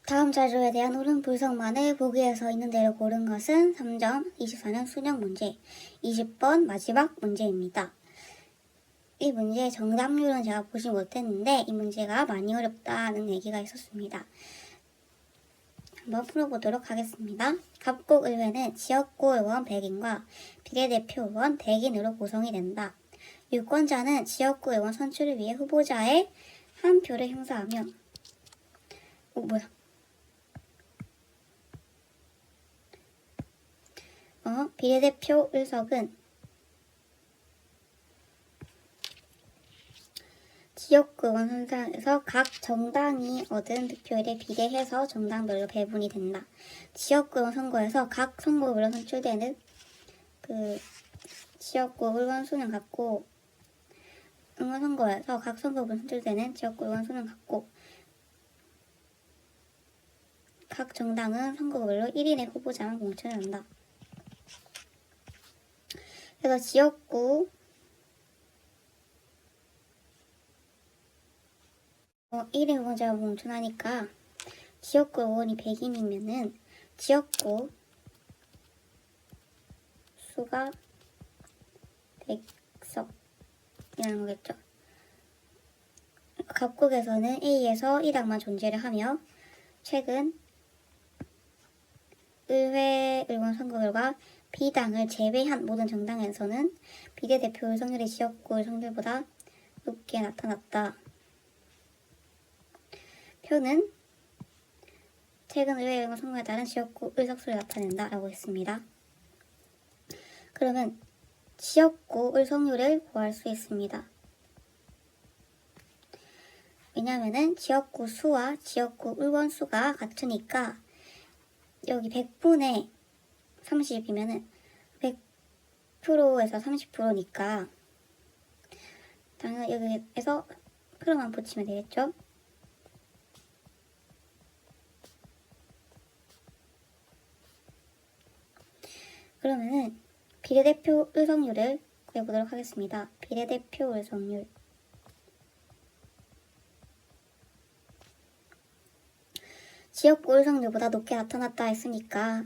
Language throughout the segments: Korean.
다음 자료에 대한 옳은 불성만을 보기에서 있는 대로 고른 것은 3점 24년 수능 문제 20번 마지막 문제입니다. 이 문제의 정답률은 제가 보지 못했는데 이 문제가 많이 어렵다는 얘기가 있었습니다. 한번 풀어보도록 하겠습니다. 갑곡의회는 지역구 의원 100인과 비례대표 의원 100인으로 구성이 된다. 유권자는 지역구 의원 선출을 위해 후보자의 한 표를 행사하며 비례대표 의석은 지역구 의원 선상에서 각 정당이 얻은 득표율에 비례해서 정당별로 배분이 된다. 지역구 의원 선거에서 각 선거구별로 선출되는 지역구 의원 수는 같고 의원 선거에서 각 선거구별로 선출되는 지역구 의원 수는 같고 각 정당은 선거구별로 1인의 후보자만 공천을 한다. 그래서 지역구 1인 후보자가 공천하니까 지역구 의원이 100인이면은 지역구 수가 100석이라는 거겠죠. 갑곡에서는 A에서 1당만 존재를 하며 최근 의회 의원 선거 결과 B당을 제외한 모든 정당에서는 비례대표 의석률이 지역구 의석률보다 높게 나타났다. 표는 최근 의회 의원 선거에 따른 지역구 의석수를 나타낸다 라고 했습니다. 그러면 지역구 의석률을 구할 수 있습니다. 왜냐면은 지역구 수와 지역구 의원 수가 같으니까 여기 100분의 30이면은 100%에서 30%니까 당연히 여기에서 표로만 붙이면 되겠죠. 그러면은 비례대표 의석률을 구해보도록 하겠습니다. 비례대표 의석률 지역구 의석률보다 높게 나타났다 했으니까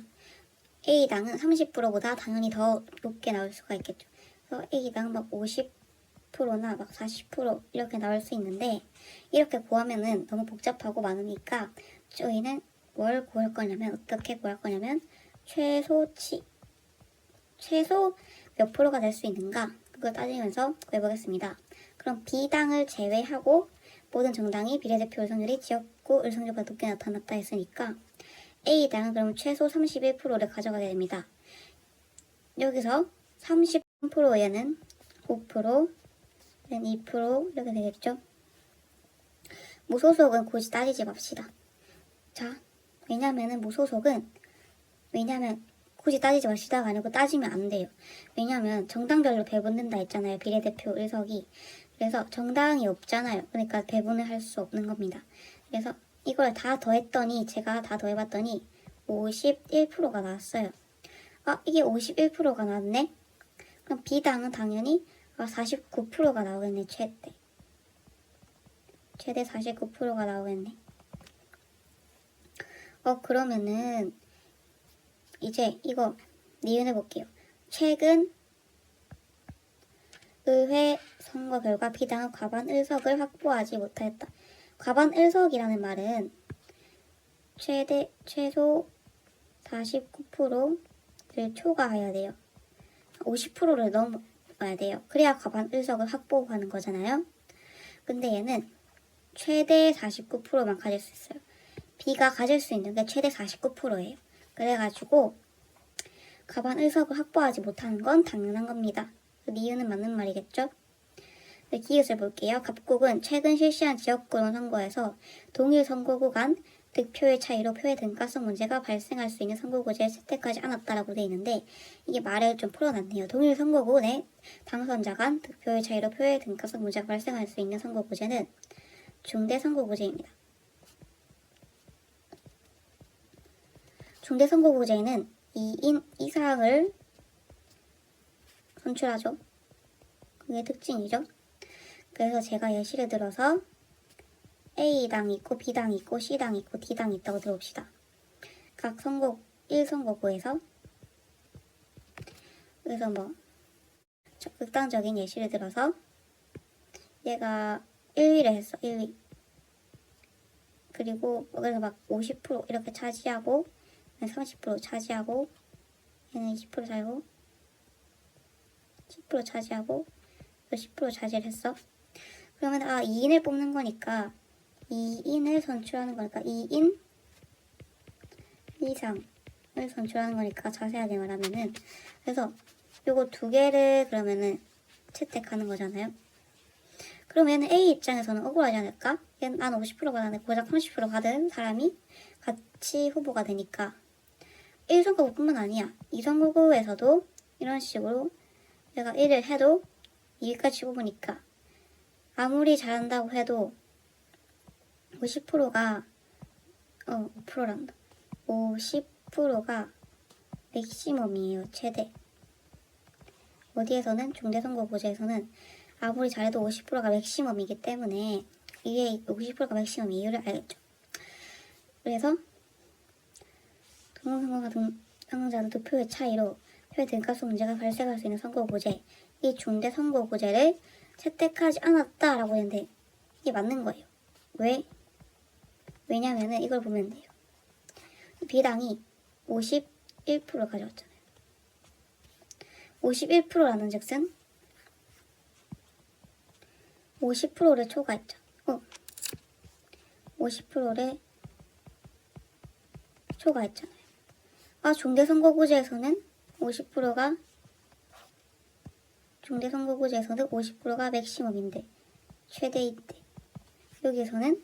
A당은 30%보다 당연히 더 높게 나올 수가 있겠죠. 그래서 A당 막 50%나 막 40% 이렇게 나올 수 있는데 이렇게 구하면은 너무 복잡하고 많으니까 저희는 뭘 구할 거냐면 어떻게 구할 거냐면 최소 몇 프로가 될 수 있는가 그걸 따지면서 구해보겠습니다. 그럼 B당을 제외하고 모든 정당이 비례대표 의석률이 지역구 의석률보다 높게 나타났다 했으니까 A당은 그럼 최소 31%를 가져가게 됩니다. 여기서 33%에는 5%, 2% 이렇게 되겠죠. 무소속은 굳이 따지지 맙시다. 자, 왜냐면 굳이 따지지 맙시다가 아니고 따지면 안 돼요. 왜냐면 정당별로 배분된다 했잖아요. 비례대표 의석이. 그래서 정당이 없잖아요. 그러니까 배분을 할 수 없는 겁니다. 그래서 이걸 다 더했더니 제가 다 더해봤더니 51%가 나왔어요. 이게 51%가 나왔네? 그럼 B당은 당연히 49%가 나오겠네. 최대 49%가 나오겠네. 그러면은 이제 이거 니은해 볼게요. 최근 의회 선거 결과 B당은 과반 1석을 확보하지 못하였다. 과반 1석이라는 말은 최소 49%를 초과해야 돼요. 50%를 넘어야 돼요. 그래야 과반 1석을 확보하는 거잖아요. 근데 얘는 최대 49%만 가질 수 있어요. B가 가질 수 있는 게 최대 49%예요. 그래가지고 과반 1석을 확보하지 못하는 건 당연한 겁니다. 니은은 맞는 말이겠죠? 네, 기웃을 볼게요. 갑곡은 최근 실시한 지역구 선거에서 동일 선거구 간 득표의 차이로 표의 등가성 문제가 발생할 수 있는 선거구제를 채택하지 않았다라고 되어 있는데 이게 말을 좀 풀어놨네요. 동일 선거구 내 당선자 간 득표의 차이로 표의 등가성 문제가 발생할 수 있는 선거구제는 중대선거구제입니다. 중대선거구제는 2인 이상을 선출하죠. 그게 특징이죠. 그래서 제가 예시를 들어서 A당이 있고 B당이 있고 C당이 있고 D당이 있다고 들어봅시다. 각 선거 1선거구에서 그래서 뭐 극단적인 예시를 들어서 얘가 1위를 했어. 1위. 그리고 그래서 막 50% 이렇게 차지하고 30% 차지하고 얘는 20% 차지하고 10% 차지하고 10% 차지를 했어. 그러면 2인을 뽑는 거니까 2인을 선출하는 거니까 2인 이상을 선출하는 거니까 자세하게 말하면은 그래서 요거 두 개를 그러면은 채택하는 거잖아요. 그러면 A 입장에서는 억울하지 않을까? 얘는 난 50% 받았는데 고작 30% 받은 사람이 같이 후보가 되니까 1선거구뿐만 아니야. 2선거구에서도 이런 식으로 내가 1을 해도 2위까지 뽑으니까 아무리 잘한다고 해도 50%가 5%란다. 50%가 맥시멈이에요. 최대. 어디에서는 중대선거구제에서는 아무리 잘해도 50%가 맥시멈이기 때문에 이게 50%가 맥시멈 이유를 알겠죠. 그래서 동성선거가 당사자는 득표의 차이로 표의 등가성 문제가 발생할 수 있는 선거구제, 이 중대선거구제를 채택하지 않았다라고 했는데 이게 맞는 거예요. 왜? 왜냐면은 이걸 보면 돼요. B당이 51% 가져왔잖아요. 51%라는 즉슨 50%를 초과했죠. 50%를 초과했잖아요. 중대선거구제에서는 50%가 맥시멈인데 최대인데 여기에서는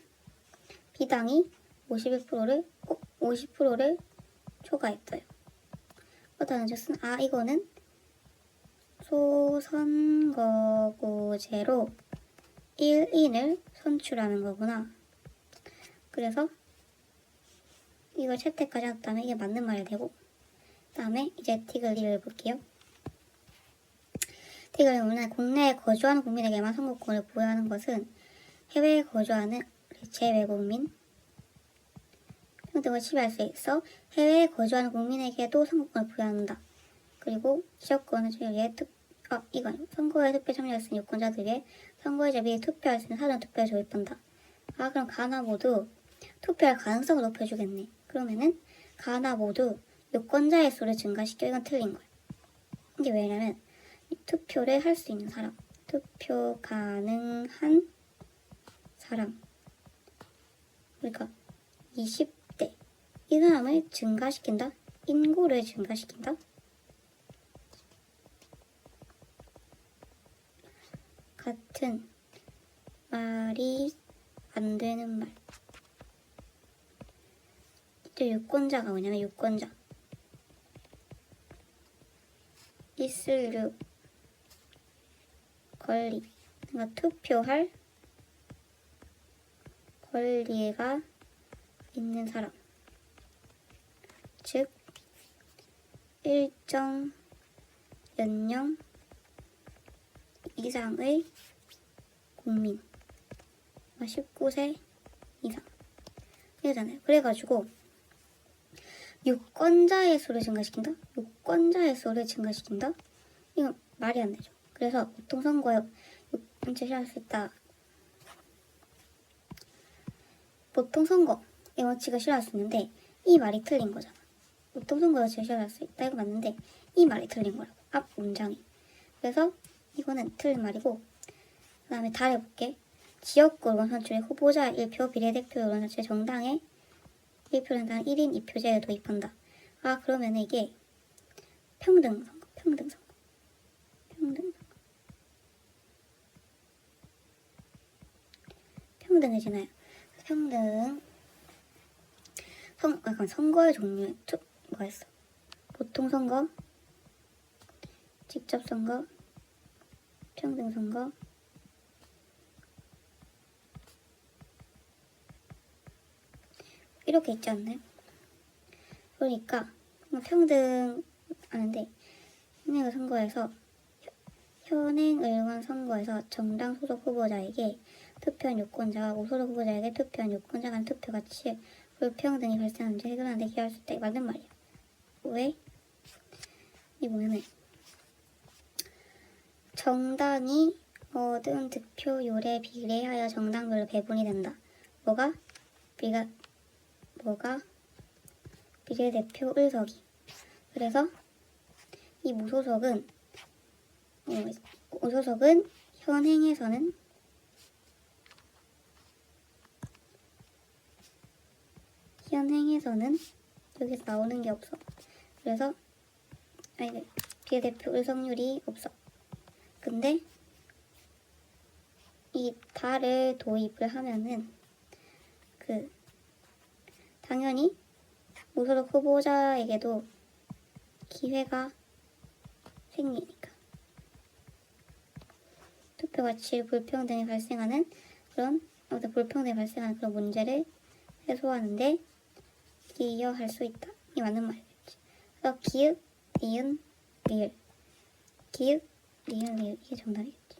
B당이 50%를 초과했어요. 그렇다는 뜻은 이거는 소선거구제로 1인을 선출하는 거구나. 그래서 이걸 채택하지 않았다면 이게 맞는 말이 되고 그 다음에 이제 티글리를 볼게요. 티글리는 국내에 거주하는 국민에게만 선거권을 부여하는 것은 해외에 거주하는 재외국민 평등을 침해할 수 있어 해외에 거주하는 국민에게도 선거권을 부여한다. 그리고 지역권을 위해 선거에 투표 참여할 수 있는 유권자들 위해 선거에 미리 투표할 수 있는 사전투표에 조입한다. 그럼 가나 모두 투표할 가능성을 높여주겠네. 그러면은 가나 모두 유권자의 수를 증가시켜. 이건 틀린 거예요. 이게 왜냐면 투표를 할 수 있는 사람, 투표 가능한 사람, 그러니까 20대 이 사람을 증가시킨다. 인구를 증가시킨다. 같은 말이 안 되는 말. 이때 유권자가 뭐냐면 유권자. 있을 권리. 그러니까 투표할 권리가 있는 사람. 즉, 일정 연령 이상의 국민. 19세 이상. 이러잖아요. 그래가지고 유권자의 수를 증가시킨다? 유권자의 수를 증가시킨다? 이건 말이 안 되죠. 그래서 보통 선거에 제시할 수 있다. 보통 선거의 원칙을 실현할 수 있는데 이 말이 틀린 거잖아. 보통 선거에 제시할 수 있다. 이거 맞는데 이 말이 틀린 거라고. 앞 문장이. 그래서 이거는 틀린 말이고 그 다음에 달해볼게. 지역구 의원 선출의 후보자 1표 비례대표 의원 선출의 정당의 1표를 한다는 1인 2표제를 도입한다. 그러면 이게 평등선거. 평등해지나요? 선거의 종류 뭐였어? 보통 선거, 직접 선거, 평등 선거, 이렇게 있지 않나요? 그러니까 평등하는데 현행 의원 선거에서 정당 소속 후보자에게 투표한 유권자와 무소속 후보자에게 투표한 유권자 간 투표 가치 불평등이 발생한 문제 해결하는 데 기여할 수 있다. 맞는 말이야. 왜? 이 보면은 정당이 얻은 득표율에 비례하여 정당별로 배분이 된다. 뭐가? 비례대표 의석이. 그래서 이 무소속은 현행에서는 여기서 나오는 게 없어. 그래서 비례대표 의석률이 없어. 근데 이 달을 도입을 하면은 당연히 무소속 후보자에게도 기회가 생기니까 투표 가치 불평등이 발생하는 그런 문제를 해소하는데 기여할 수 있다. 이 맞는 말이겠지. 그래서 기읍, 니은, 리을 이게 정답이겠지.